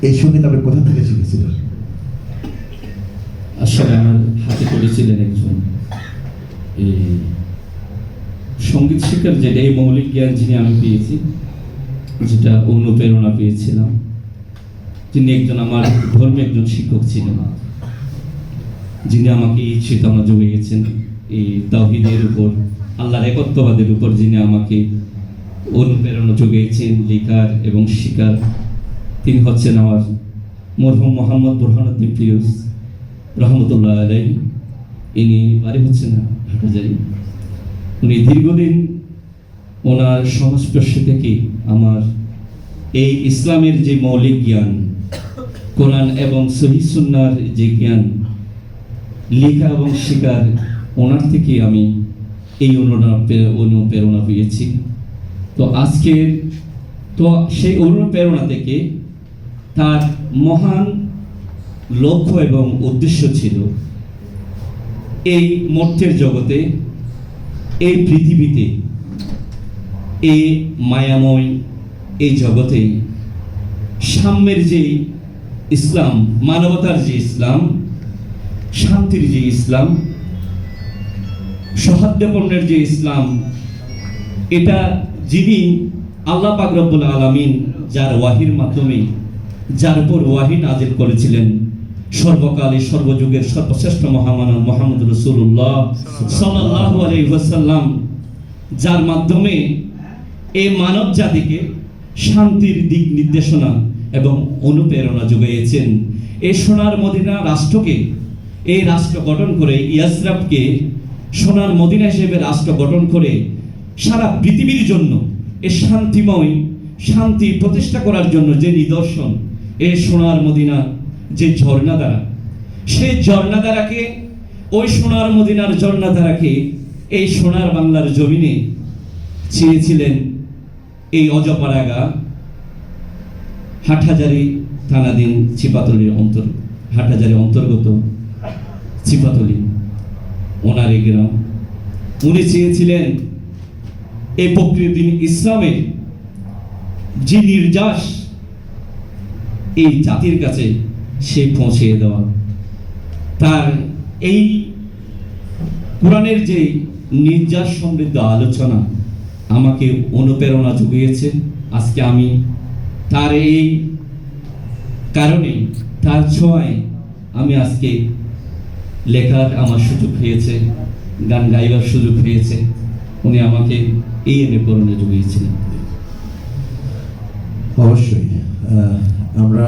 এই সঙ্গীত আপনি কোথা থেকে শিখেছিলেন? আসলে আমার হাতে করেছিলেন একজন এই সঙ্গীত শিক্ষার যেটা এই মৌলিক জ্ঞান যিনি আমি পেয়েছি, যেটা অনুপ্রেরণা পেয়েছিলাম, যিনি একজন আমার ধর্মীয় একজন শিক্ষক ছিলেন, যিনি আমাকে এই চেতনা জুগিয়েছেন এই তাওহীদের উপর, আল্লাহর একত্ববাদের উপর, যিনি আমাকে অনুপ্রেরণা জুগিয়েছেন লেখার এবং শিকার, তিনি হচ্ছেন আমার মরহুম মোহাম্মদ বুরহানুদ্দিন ফিরোজ রহমতুল্লাহ আলাইহি। ইনি বাড়ি হচ্ছেন হাটাজারি। উনি দীর্ঘদিন ওনার সংস্পর্শ থেকে আমার এই ইসলামের যে মৌলিক জ্ঞান, কোরআন এবং সহিহ সুন্নাহর যে জ্ঞান, লেখা এবং শিকার, ওনার থেকে আমি এই অনুপ্রেরণা পেয়েছি। তো আজকের সেই অনুপ্রেরণা থেকে তার মহান লক্ষ্য এবং উদ্দেশ্য ছিল এই মর্ত্যের জগতে, এই পৃথিবীতে, এই মায়াময় এই জগতে সাম্যের যে ইসলাম, মানবতার যে ইসলাম, শান্তির যে ইসলাম, সৌহার্দ্যপূর্ণের যে ইসলাম, এটা যিনি আল্লাহ পাক রব্বুল আলামিন যার ওয়াহির মাধ্যমে, যার উপর ওয়াহি নাজিল করেছিলেন, সর্বকালে সর্বযুগের সর্বশ্রেষ্ঠ মহামানব মুহাম্মদ রাসূলুল্লাহ সাল্লাল্লাহু আলাইহি ওয়াসাল্লাম, যার মাধ্যমে এই মানব জাতিকে শান্তির দিক নির্দেশনা এবং অনুপ্রেরণা যোগাইয়েছেন। এই সোনার মদিনা রাষ্ট্রকে, এই রাষ্ট্র গঠন করে, ইয়াসরাবকে সোনার মদিনা হিসেবে রাষ্ট্র গঠন করে সারা পৃথিবীর জন্য এই শান্তিময় শান্তি প্রতিষ্ঠা করার জন্য যে নিদর্শন, এই সোনার মদিনা যে ঝর্ণাধারা, সেই ঝর্ণাধারাকে, ওই সোনার মদিনার ঝর্ণাধারাকে এই সোনার বাংলার জমিনে চেয়েছিলেন এই অজপাড়াগা হাটহাজারী থানাধীন চিপাতলির হাটহাজারী অন্তর্গত চিপাতলি ওনার এই গ্রাম। উনি চেয়েছিলেন এই প্রকৃতি ইসলামের যে নির্যাস এই জাতির কাছে সে পৌঁছিয়ে দেওয়া। তার এই কোরআনের যে নির্যাস সমৃদ্ধ আলোচনা আমাকে অনুপ্রেরণা জুগিয়েছে। আজকে আমি তার এই কারণে, তার ছোঁয়ায় আমি আজকে লেখার আমার সুযোগ হয়েছে, গান গাইবার সুযোগ হয়েছে। উনি আমাকে এই অনুপ্রেরণা জুগিয়েছিলেন। অবশ্যই আমরা